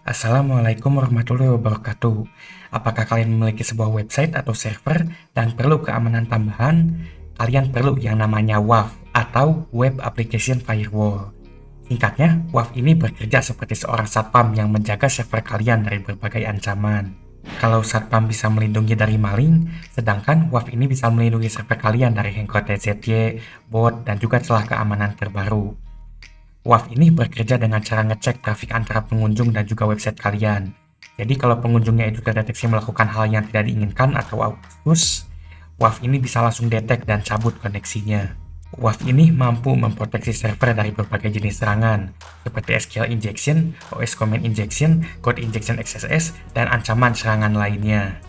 Assalamualaikum warahmatullahi wabarakatuh. Apakah kalian memiliki sebuah website atau server dan perlu keamanan tambahan? Kalian perlu yang namanya WAF atau Web Application Firewall. Singkatnya, WAF ini bekerja seperti seorang satpam yang menjaga server kalian dari berbagai ancaman. Kalau satpam bisa melindungi dari maling, sedangkan WAF ini bisa melindungi server kalian dari hacker TZY, bot, dan juga celah keamanan terbaru. WAF ini bekerja dengan cara ngecek trafik antara pengunjung dan juga website kalian. Jadi kalau pengunjungnya itu terdeteksi melakukan hal yang tidak diinginkan atau aukus, WAF ini bisa langsung detek dan cabut koneksinya. WAF ini mampu memproteksi server dari berbagai jenis serangan, seperti SQL injection, OS command injection, code injection XSS, dan ancaman serangan lainnya.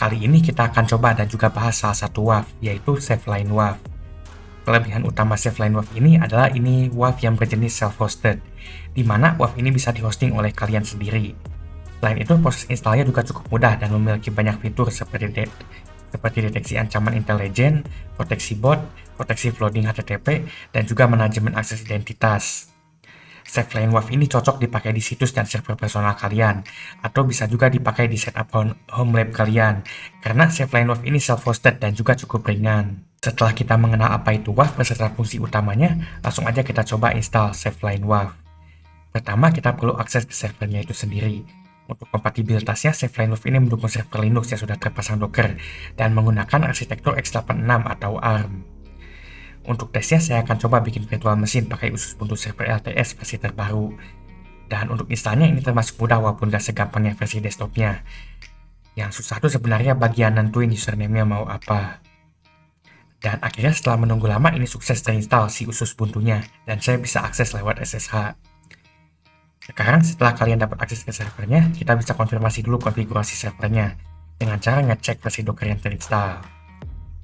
Kali ini kita akan coba dan juga bahas salah satu WAF, yaitu SafeLine WAF. Kelebihan utama SafeLine WAF ini adalah ini WAF yang berjenis self-hosted, di mana WAF ini bisa dihosting oleh kalian sendiri. Selain itu, proses installnya juga cukup mudah dan memiliki banyak fitur seperti deteksi ancaman intelijen, proteksi bot, proteksi flooding HTTP, dan juga manajemen akses identitas. SafeLine WAF ini cocok dipakai di situs dan server personal kalian, atau bisa juga dipakai di setup home lab kalian, karena SafeLine WAF ini self-hosted dan juga cukup ringan. Setelah kita mengenal apa itu WAF beserta fungsi utamanya, langsung aja kita coba install SafeLine WAF. Pertama, kita perlu akses ke servernya itu sendiri. Untuk kompatibilitasnya, SafeLine WAF ini mendukung server Linux yang sudah terpasang Docker dan menggunakan arsitektur x86 atau ARM. Untuk tesnya, saya akan coba bikin virtual machine pakai usus buntu server LTS versi terbaru. Dan untuk installnya ini termasuk mudah walaupun gak segampang yang versi desktopnya. Yang susah tuh sebenarnya bagian nentuin username-nya mau apa. Dan akhirnya setelah menunggu lama ini sukses terinstall si usus buntunya dan saya bisa akses lewat SSH. Sekarang setelah kalian dapat akses ke servernya, kita bisa konfirmasi dulu konfigurasi servernya dengan cara ngecek versi Docker yang terinstall.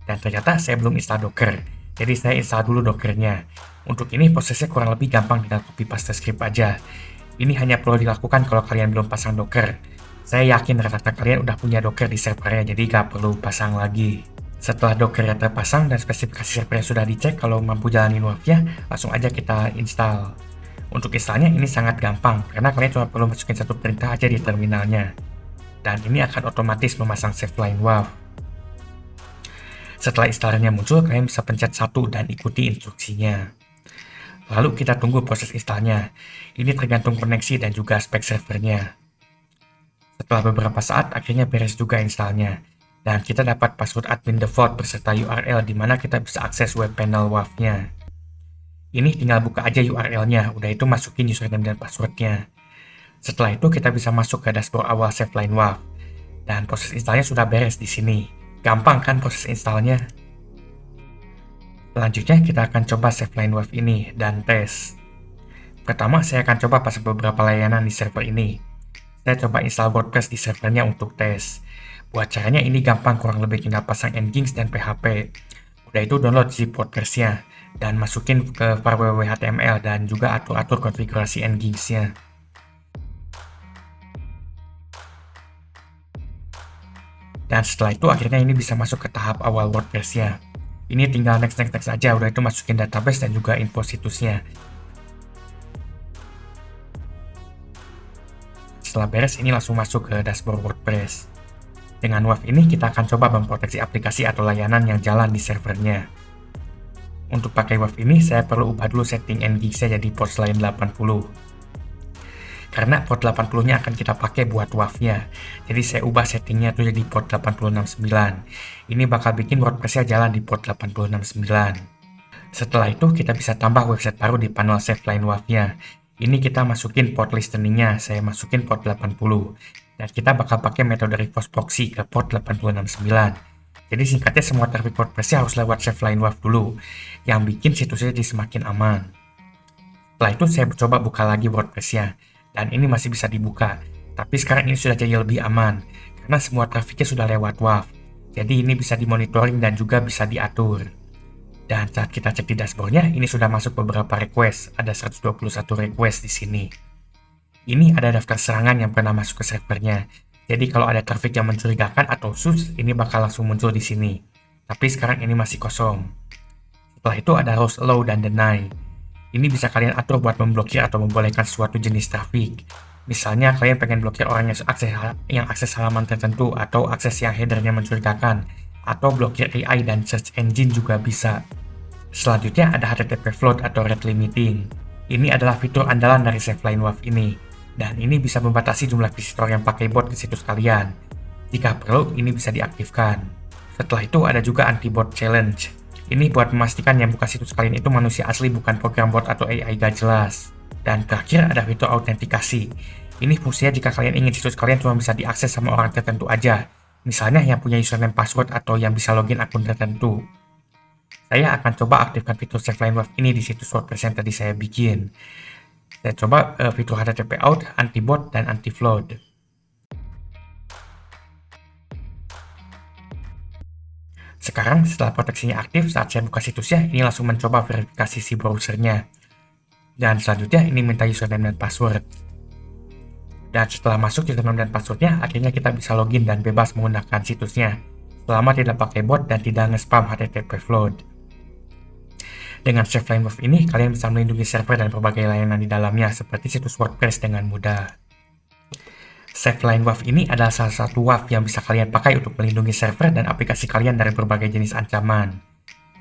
Dan ternyata saya belum install Docker, jadi saya install dulu Dockernya. Untuk ini prosesnya kurang lebih gampang, tinggal copy paste script aja. Ini hanya perlu dilakukan kalau kalian belum pasang Docker. Saya yakin rata-rata kalian udah punya Docker di servernya, jadi gak perlu pasang lagi. Setelah Dockernya terpasang dan spesifikasi servernya sudah dicek kalau mampu jalanin WAF-nya, langsung aja kita install. Untuk installnya ini sangat gampang, karena kalian cuma perlu masukin satu perintah aja di terminalnya. Dan ini akan otomatis memasang SafeLine WAF. Setelah installernya muncul, kalian bisa pencet 1 dan ikuti instruksinya. Lalu kita tunggu proses installnya. Ini tergantung koneksi dan juga spek servernya. Setelah beberapa saat, akhirnya beres juga installnya. Dan kita dapat password admin default beserta URL di mana kita bisa akses web panel WAF-nya. Ini tinggal buka aja URL-nya, udah itu masukin username dan password-nya. Setelah itu kita bisa masuk ke dashboard awal SafeLine WAF. Dan proses installnya sudah beres di sini. Gampang kan proses installnya? Selanjutnya kita akan coba SafeLine WAF ini dan tes. Pertama saya akan coba pasang beberapa layanan di server ini. Saya coba install WordPress di servernya untuk tes. Buat caranya ini gampang, kurang lebih tinggal pasang Nginx dan PHP. Udah itu download zip WordPress-nya dan masukin ke file www.html dan juga atur-atur konfigurasi Nginx-nya. Dan setelah itu akhirnya ini bisa masuk ke tahap awal WordPress-nya. Ini tinggal next aja, udah itu masukin database dan juga info situsnya. Setelah beres ini langsung masuk ke dashboard WordPress. Dengan WAF ini kita akan coba memproteksi aplikasi atau layanan yang jalan di servernya. Untuk pakai WAF ini saya perlu ubah dulu setting Nginx-nya jadi port selain 80. Karena port 80-nya akan kita pakai buat WAF-nya. Jadi saya ubah settingnya tuh jadi port 869. Ini bakal bikin WordPress-nya jalan di port 869. Setelah itu kita bisa tambah website baru di panel SafeLine WAF-nya. Ini kita masukin port listening-nya, saya masukin port 80. Dan kita bakal pakai metode reverse proxy ke port 869. Jadi singkatnya semua traffic WordPress-nya harus lewat SafeLine WAF dulu, yang bikin situsnya jadi semakin aman. Setelah itu saya coba buka lagi WordPress-nya, dan ini masih bisa dibuka. Tapi sekarang ini sudah jadi lebih aman, karena semua trafficnya sudah lewat WAF. Jadi ini bisa dimonitoring dan juga bisa diatur. Dan saat kita cek di dashboard-nya, ini sudah masuk beberapa request, ada 121 request di sini. Ini ada daftar serangan yang pernah masuk ke servernya. Jadi kalau ada traffic yang mencurigakan atau sus, ini bakal langsung muncul di sini. Tapi sekarang ini masih kosong. Setelah itu ada roast allow dan deny. Ini bisa kalian atur buat memblokir atau membolehkan suatu jenis traffic. Misalnya kalian pengen blokir orang yang akses halaman tertentu atau akses yang headernya mencurigakan, atau blokir AI dan search engine juga bisa. Selanjutnya ada HTTP float atau rate limiting. Ini adalah fitur andalan dari SafeLine WAF ini, dan ini bisa membatasi jumlah visitor yang pakai bot ke situs kalian. Jika perlu, ini bisa diaktifkan. Setelah itu ada juga anti-bot challenge. Ini buat memastikan yang buka situs kalian itu manusia asli, bukan program bot atau AI gak jelas. Dan terakhir ada fitur autentikasi. Ini fungsinya jika kalian ingin situs kalian cuma bisa diakses sama orang tertentu aja. Misalnya yang punya username password atau yang bisa login akun tertentu. Saya akan coba aktifkan fitur SafeLine WAF ini di situs WordPress yang tadi saya bikin. Saya coba fitur HTTP out, anti-bot, dan anti-flood. Sekarang setelah proteksinya aktif, saat saya buka situsnya, ini langsung mencoba verifikasi si browsernya. Dan selanjutnya ini minta username dan password. Dan setelah masuk username dan passwordnya, akhirnya kita bisa login dan bebas menggunakan situsnya. Selama tidak pakai bot dan tidak nge-spam HTTP flood. Dengan SafeLine WAF ini, kalian bisa melindungi server dan berbagai layanan di dalamnya, seperti situs WordPress dengan mudah. SafeLine WAF ini adalah salah satu WAF yang bisa kalian pakai untuk melindungi server dan aplikasi kalian dari berbagai jenis ancaman.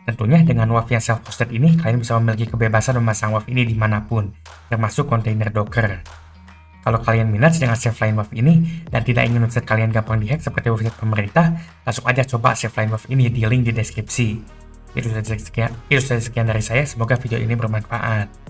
Tentunya dengan WAF yang self-hosted ini, kalian bisa memiliki kebebasan memasang WAF ini dimanapun, termasuk kontainer Docker. Kalau kalian minat dengan SafeLine WAF ini, dan tidak ingin website kalian gampang dihack seperti website pemerintah, langsung aja coba SafeLine WAF ini di link di deskripsi. Itu saja sekian dari saya, semoga video ini bermanfaat.